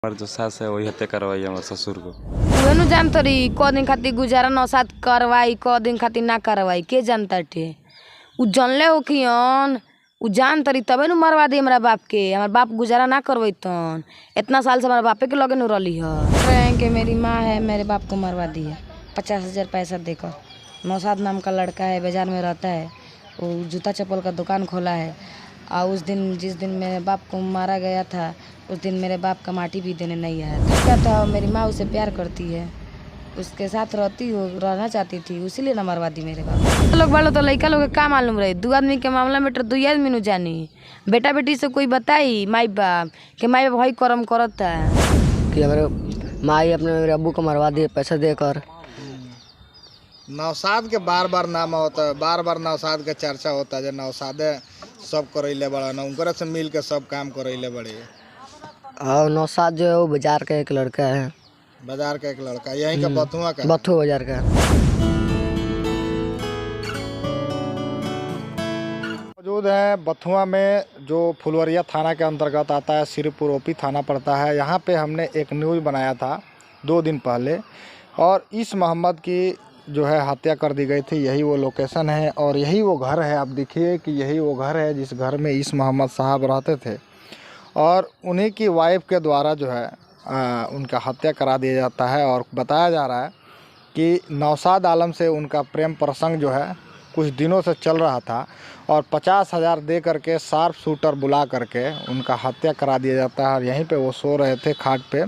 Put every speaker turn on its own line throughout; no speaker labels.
हमारे जो सास है वही हत्या करवाई हमारे ससुर को।
उहेनु जान तरी क दिन खातिर गुजारा नौसाद करवाई क दिन खातिर ना करवाई के जानता टे। उ जानले हो कियन उ जान तरी तबे नु मरवा दी हमरा बाप के। हमार बाप गुजारा ना करवैतन। इतना साल से हमारे बापे के लगे नु रली है कि मेरी माँ है मेरे बाप को मरवा दी है 50,000 पैसा देकर। नौसाद नाम का लड़का है, बाजार में रहता है, वो जूता चप्पल का दुकान खोला है। और उस दिन जिस दिन मेरे बाप को मारा गया था उस दिन मेरे बाप का माटी भी देने नहीं आया था। क्या था मेरी माँ उसे प्यार करती है, उसके साथ रहना चाहती थी, इसीलिए ना मरवा दी मेरे बाप। लोग वालों तो लड़का लोग का मालूम रहे, 2 आदमी के मामला में तो 2 आदमी नु जानी। बेटा बेटी से कोई बताई माई बाप कि माई बाप भाई कर्म करता है
कि हमारे माई अपने मेरे अब्बू को मरवा दिए पैसा देकर।
नौसाद के बार बार नाम होता है, बार बार नौसाद के चर्चा होता है। जो नौसादे सब करैले बड़ा ना उनकर से मिल के सब काम करैले बड़े।
और नौसाद जो है वो बाजार का एक लड़का है।
बाजार का एक लड़का यहीं का बथुआ का,
बथुआ बाजार का।
मौजूद है बथुआ में जो फुलवरिया थाना के अंतर्गत आता है, श्रीपुर ओपी थाना पड़ता है। यहाँ पे हमने एक न्यूज़ बनाया था 2 दिन पहले और इस मोहम्मद की जो है हत्या कर दी गई थी। यही वो लोकेशन है और यही वो घर है। आप देखिए कि यही वो घर है जिस घर में इस मोहम्मद साहब रहते थे और उन्हीं की वाइफ के द्वारा जो है उनका हत्या करा दिया जाता है। और बताया जा रहा है कि नौसाद आलम से उनका प्रेम प्रसंग जो है कुछ दिनों से चल रहा था और 50,000 दे करके शार्प शूटर बुला करके उनका हत्या करा दिया जाता है। और यहीं पे वो सो रहे थे खाट पे।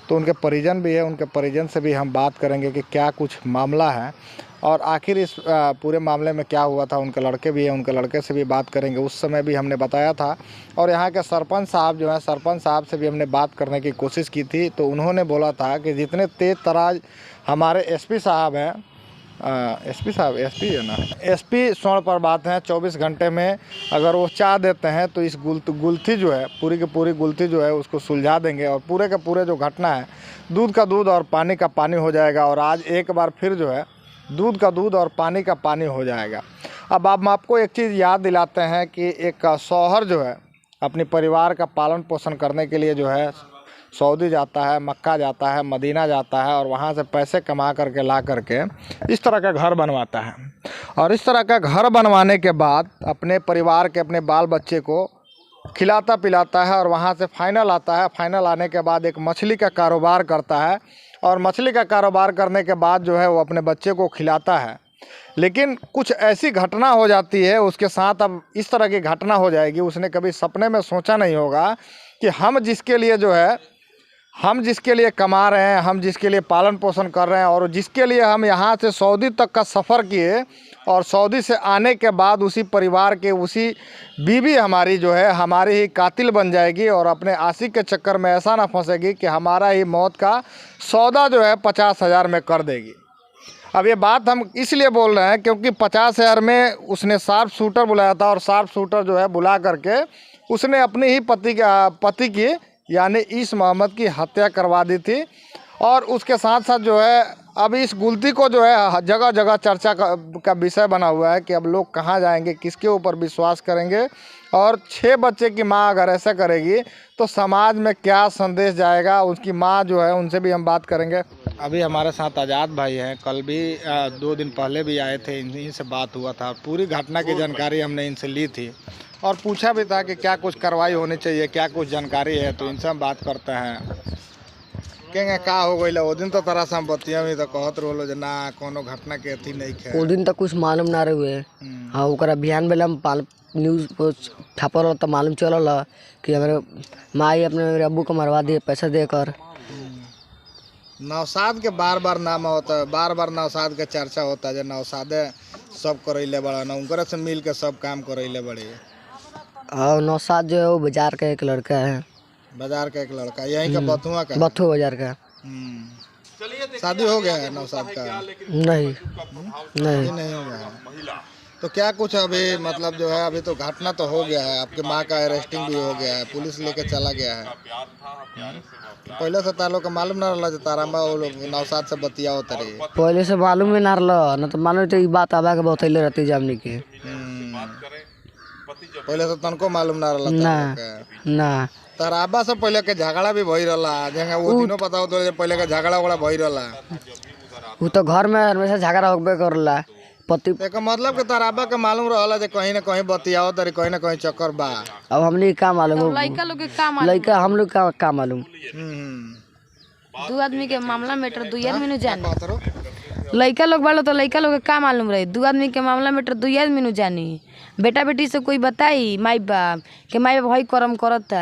तो उनके परिजन भी है, उनके परिजन से भी हम बात करेंगे कि क्या कुछ मामला है और आखिर इस पूरे मामले में क्या हुआ था। उनके लड़के भी हैं, उनके लड़के से भी बात करेंगे। उस समय भी हमने बताया था और यहाँ के सरपंच साहब जो हैं, सरपंच साहब से भी हमने बात करने की कोशिश की थी। तो उन्होंने बोला था कि जितने तेज तराज हमारे एसपी साहब हैं, एसपी साहब एसपी है ना, एसपी स्वर्ण पर बात हैं, 24 घंटे में अगर वो चाह देते हैं तो इस गुलथी जो है, पूरी की पूरी गुलथी जो है उसको सुलझा देंगे और पूरे के पूरे जो घटना है दूध का दूध और पानी का पानी हो जाएगा। और आज एक बार फिर जो है दूध का दूध और पानी का पानी हो जाएगा। अब हम आपको एक चीज़ याद दिलाते हैं कि एक शौहर जो है अपने परिवार का पालन पोषण करने के लिए जो है सऊदी जाता है, मक्का जाता है, मदीना जाता है और वहाँ से पैसे कमा करके ला करके इस तरह का घर बनवाता है। और इस तरह का घर बनवाने के बाद अपने परिवार के, अपने बाल बच्चे को खिलाता पिलाता है और वहाँ से फाइनल आता है। फाइनल आने के बाद एक मछली का कारोबार करता है और मछली का कारोबार करने के बाद जो है वो अपने बच्चे को खिलाता है। लेकिन कुछ ऐसी घटना हो जाती है उसके साथ, अब इस तरह की घटना हो जाएगी, उसने कभी सपने में सोचा नहीं होगा कि हम जिसके लिए कमा रहे हैं, हम जिसके लिए पालन पोषण कर रहे हैं और जिसके लिए हम यहाँ से सऊदी तक का सफ़र किए और सऊदी से आने के बाद उसी परिवार के, उसी बीवी हमारी जो है हमारी ही कातिल बन जाएगी और अपने आशिक के चक्कर में ऐसा ना फंसेगी कि हमारा ही मौत का सौदा जो है 50,000 में कर देगी। अब ये बात हम इसलिए बोल रहे हैं क्योंकि 50,000 में उसने शार्प शूटर बुलाया था और शार्प शूटर जो है बुला करके उसने अपनी ही पति की यानी इस मोहम्मद की हत्या करवा दी थी। और उसके साथ साथ जो है अब इस गुलती को जो है जगह जगह चर्चा का विषय बना हुआ है कि अब लोग कहाँ जाएंगे, किसके ऊपर विश्वास करेंगे। और 6 बच्चे की माँ अगर ऐसा करेगी तो समाज में क्या संदेश जाएगा। उसकी माँ जो है उनसे भी हम बात करेंगे। अभी हमारे साथ आज़ाद भाई हैं, कल भी 2 दिन पहले भी आए थे, इन्हीं से बात हुआ था। पूरी घटना की जानकारी हमने इनसे ली थी और पूछा भी था कि क्या कुछ कार्रवाई होनी चाहिए, क्या कुछ जानकारी है। तो इनसे हम बात करते हैं। कहेंगे का हो गई वो दिन तो तरह से हम बतिया भी तो कहत रहो जो ना कोनो घटना के अथी नहीं है।
वो दिन तक कुछ मालूम ना रहे। हाँ ओकर अभियान बेला हम न्यूज़ को छापल तो मालूम चलल कि हमारे माई अपने मेरे अब्बू को मरवा दिए पैसा देकर।
नौसाद के बार बार नाम होता है, बार बार नौसाद के चर्चा होता है। जो नौसादे सब करैले बड़ा ना उनकर से मिल के सब काम करैले बड़े।
और नौसाद जो है वो बाजार का एक लड़का है।
बाजार का एक लड़का यहीं का बथुआ का,
बथुआ बाजार का।
शादी हो गया है नौसाद का?
नहीं
नहीं हो गया है। तो क्या कुछ अभी मतलब जो है अभी तो घटना तो हो गया है, आपके माँ का अरेस्टिंग भी हो गया है, पुलिस लेके चला गया है। पहले से तालो का मालूम ना रहा तारा माँ वो लोग नौसाद से बतिया होता रही।
पहले से मालूम ही ना रहा, न तो मालूम तो ये बात आबा के बतैले रहती जामनी के।
पहले से तनको मालूम ना रहा
ना
तराबा से पहले के झगड़ा भी भई रहला जहां वो दिनों पता हो तो पहले के झगड़ा वगड़ा भई रहला
वो तो घर में हमेशा झगड़ा होबे करला पति।
एक मतलब के तराबा के मालूम रहला जे कहीं ना कहीं बतियाओ तरी कहीं ना कहीं चक्कर बा।
अब हमने का मालूम हो
लड़का लोग के का मालूम,
लड़का हम लोग का मालूम।
दू आदमी के मामला मैटर दू आदमी नु जानी। लड़का लोग वालों तो लड़का लोग के का मालूम रहे, दू आदमी के मामला मैटर दू आदमी नु जानी। बेटा बेटी से कोई बताई माई बाप के माई बाप भाई कर्म करता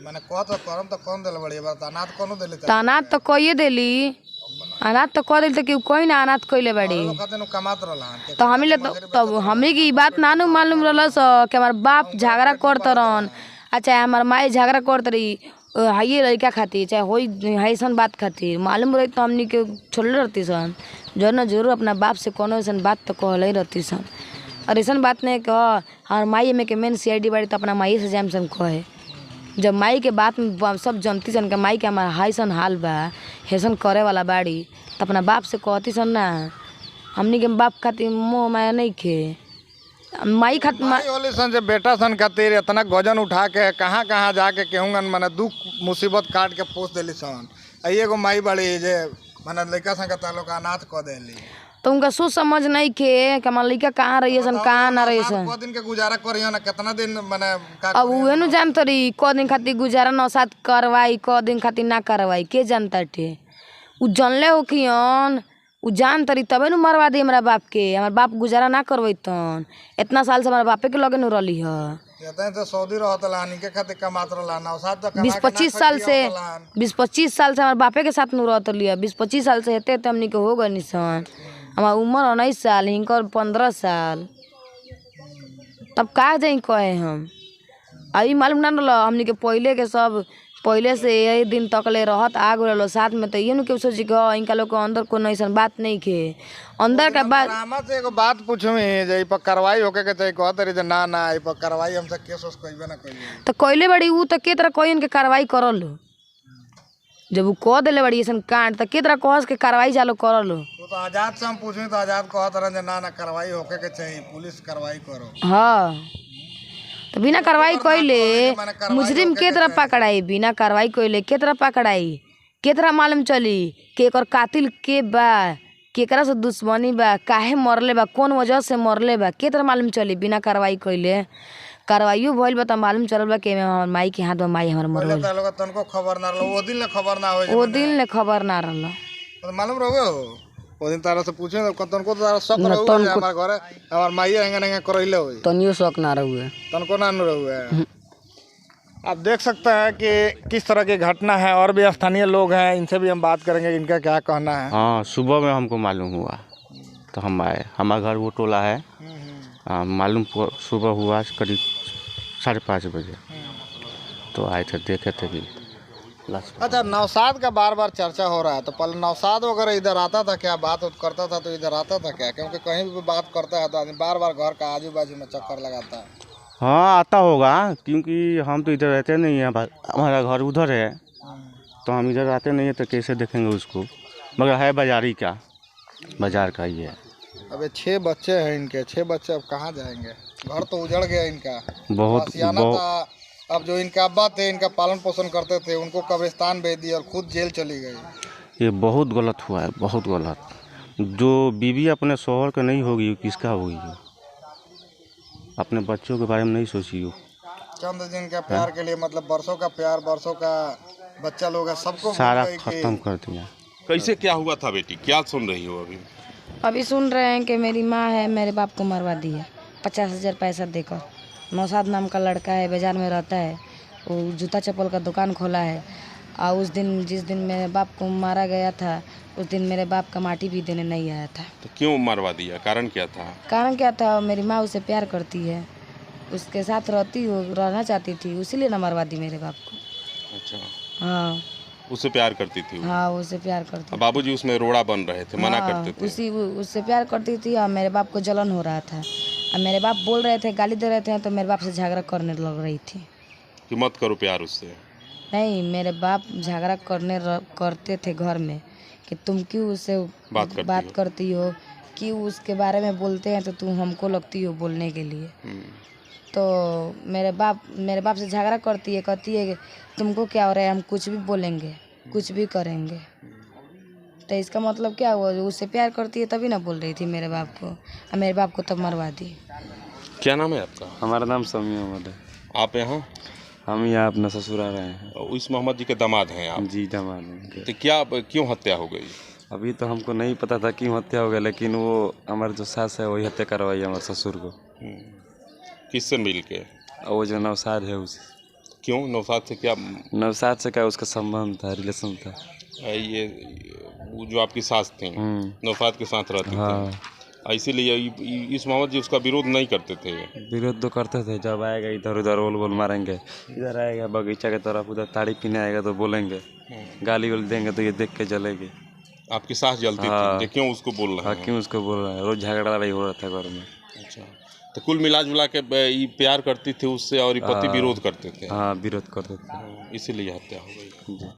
माने को तो करम तो कौन देले बड़ी बात अनाथ कोनो देले
अनाथ तो कहिए देली, अनाथ तो कह दिल तो केहू कोई ना अनाथ कइले बाड़ी।
कहते नु कमात रहला
तो हमी तो हमी की बात नानू मालूम रहल कि हमार बाप झगड़ा करत रहन, अच्छा हमार माई झगड़ा करत रही हाइए लड़का खातिर चाहे होई ऐसन बात खातिर मालूम रही तो हमनी के छोड़ले रहती सन। जो न जरूर अपना बाप से कोनो ऐसन बात तो कहले रहती सन। और ऐसन बात नहीं कह हमार माई में के मेन CID बाड़ी तो अपना माई से जाम सन कहे। जब माई के बात में सब जनती सन के माई के हमारा हाइसन हाल बा हेसन करे वाला बाड़ी तो अपना बाप से कहती सन ना। हमनी के बाप खातिर मोह माया नहीं खे माई खातिर
माई होली सन जे बेटा सन खातिर इतना गजन उठा के कहाँ कहाँ जाके केहूँगन माने दुख मुसीबत काट के पोस देली सन। एगो माई बड़ी जे माने लड़का सन के तालो का अनाथ कह देली
तो उनका सोच समझ नहीं खे कि हमार लड़का कहाँ रही सन कहाँ ना रही सन।
दिन के गुजारा करियो ना कितना दिन माने
अब उहे नु जानत रही क दिन खातिर गुजारा नौसात करवाई क दिन खातिर ना करवाई के जानता थे। उ जानले हो खियन उ जान तरी तबे नु मरवा दी हमरा बाप के। हमार बाप गुजारा ना करवैतन इतना साल से हमारे बापे के लगे नु रहली ह।
तो सऊदी रहतला के खातिर कमात रहला नौसात तो
20-25 साल से 20-25 साल से हमारे बापे के साथ नु रहत लिया। 20-25 साल से हेते हमनी के हो गनी सन। हमार उम्र 19 साल हिंकर 15 साल तब का जाई कहे हम। अभी मालूम ना रहल हमनी के पहले से यही दिन तक ले रहत आग रहलो साथ में तो ये नु के सोची कि इनका लोग के अंदर कोनो ऐसन बात नहीं खे अंदर का बात।
रामा से एगो बात पूछमी जे पर कार्रवाई होके के चाहिए कहत रही ना ना ई पर कार्रवाई हमसे केस उस कइबे ना कइले
तो कइले बड़ी उ तो के तरह कोई इनके कार्रवाई करल जब उ कह देले बड़ी ऐसन कांड तो के तरह कहस के कार्रवाई चालू करल।
तो आजाद से हम पूछी तो आजाद कहत रहे जे ना ना कार्रवाई होके के चाहिए पुलिस कार्रवाई करो।
हाँ तो बिना कार्रवाई कइले मुजरिम के तरह पकड़ाई बिना कार्रवाई कइले के तरह पकड़ाई के तरह मालूम चली कि एकर कातिल के बा केकरा से दुश्मनी बा काहे मरले बा कौन वजह से मरले बा के तरह मालूम चली बिना कार्रवाई कइले। कार्रवाइयो भइल बा त मालूम चलल बा कि हमर माई के हाथ में माई हमर मरल
तनको खबर ना रहल ओ दिन ले खबर ना होय
ओ दिन ले खबर ना रहल
तो मालूम रहो ओ दिन तारा से पूछे तो तनको तारा शक रहो हमर घरे हमर माई हेंगा करइले होय
तनियो शक ना रहुए
तनको ना रहुए। आप देख सकते हैं कि किस तरह की घटना है और भी स्थानीय लोग हैं इनसे भी हम बात करेंगे इनका क्या कहना है।
हाँ सुबह में हमको मालूम हुआ तो हम आए हमारा घर वो टोला है। मालूम सुबह हुआ करीब 5:30 बजे तो आए थे देखे थे कि
अच्छा नौसाद का बार बार चर्चा हो रहा है तो पहले नौसाद वगैरह इधर आता था क्या बात करता था तो इधर आता था क्या क्योंकि कहीं भी बात करता है तो आदमी बार बार घर का आजू बाजू में चक्कर लगाता है।
हाँ आता होगा क्योंकि हम तो इधर रहते नहीं हैं हमारा घर उधर है तो हम इधर आते नहीं हैं तो कैसे देखेंगे उसको मगर है बाजारी का बाजार का ही है।
अब 6 बच्चे हैं इनके 6 बच्चे अब कहाँ जाएंगे घर तो उजड़ गया इनका
बहुत
अब जो इनका अब्बा थे इनका पालन पोषण करते थे उनको कब्रिस्तान भेज दिया और खुद जेल चली गई।
ये बहुत गलत हुआ है बहुत गलत। जो बीवी अपने शौहर का नहीं होगी किसका होगी अपने बच्चों के बारे में नहीं सोची हो।
चंद दिन का प्यार के लिए मतलब बरसों का प्यार बरसों का बच्चा लोग है सबको
सारा खत्म कर दिया।
कैसे क्या हुआ था बेटी क्या सुन रही हो
अभी सुन रहे हैं कि मेरी माँ है मेरे बाप को मरवा दी है 50,000 पैसा देकर। नौसाद नाम का लड़का है बाजार में रहता है वो जूता चप्पल का दुकान खोला है और उस दिन जिस दिन मेरे बाप को मारा गया था उस दिन मेरे बाप का माटी भी देने नहीं आया था।
तो क्यों मरवा दिया कारण क्या था?
कारण क्या था मेरी माँ उसे प्यार करती है उसके साथ रहना चाहती थी इसीलिए ना मरवा दी मेरे बाप को।
अच्छा
हाँ
उससे प्यार करती थी
हाँ उससे प्यार करती।
बाबूजी उसमें रोड़ा बन रहे थे मना करते थे
उससे प्यार करती थी और मेरे बाप को जलन हो रहा था और मेरे बाप बोल रहे थे गाली दे रहे थे तो मेरे बाप से झगड़ा करने लग रही थी
कि मत करो प्यार उससे।
नहीं मेरे बाप झगड़ा करते थे घर में कि तुम क्यों उससे बात करती हो क्यों उसके बारे में बोलते हैं तो तुम हमको लगती हो बोलने के लिए। तो मेरे बाप से झगड़ा करती है, कहती है कि तुमको क्या हो रहा है, हम कुछ भी बोलेंगे, कुछ भी करेंगे। तो इसका मतलब क्या हुआ, जो उससे प्यार करती है तभी ना बोल रही थी मेरे बाप को, और मेरे बाप को तब मरवा दी।
क्या नाम है आपका?
हमारा नाम समी मोहम्मद है।
आप यहाँ
हम यहाँ अपना ससुराल आए हैं।
उस मोहम्मद जी के दामाद हैं आप?
जी दामाद हैं।
तो क्या क्यों हत्या हो गई?
अभी तो हमको नहीं पता था क्यों हत्या हो गया, लेकिन वो हमारे जो सास है वही हत्या करवाई हमारे ससुर को।
किससे मिल के?
और वो जो नौसाद है उस
क्यों नौसाद से क्या?
नौसाद से क्या उसका संबंध था, रिलेशन था।
ये वो जो आपकी सास थी नौसाद के साथ रहती
हाँ।
थी, इसीलिए इस मोहम्मद जी उसका विरोध नहीं करते थे?
विरोध तो करते थे, जब आएगा इधर उधर बोल मारेंगे, इधर आएगा बगीचा की तरफ उधर ताड़ी पीने आएगा तो बोलेंगे, गाली वाली देंगे तो ये देख के जलेगी।
आपकी सास जलती
हाँ।
थी? क्यों उसको बोल रहे
हाँ,
हैं?
क्यों उसको बोल रहा है, रोज झगड़ा लड़ाई हो रहा था घर में।
अच्छा, तो कुल मिला जुला के ये प्यार करती थी उससे और ये पति विरोध करते थे?
हाँ, विरोध करते थे।
इसीलिए हत्या हो गई।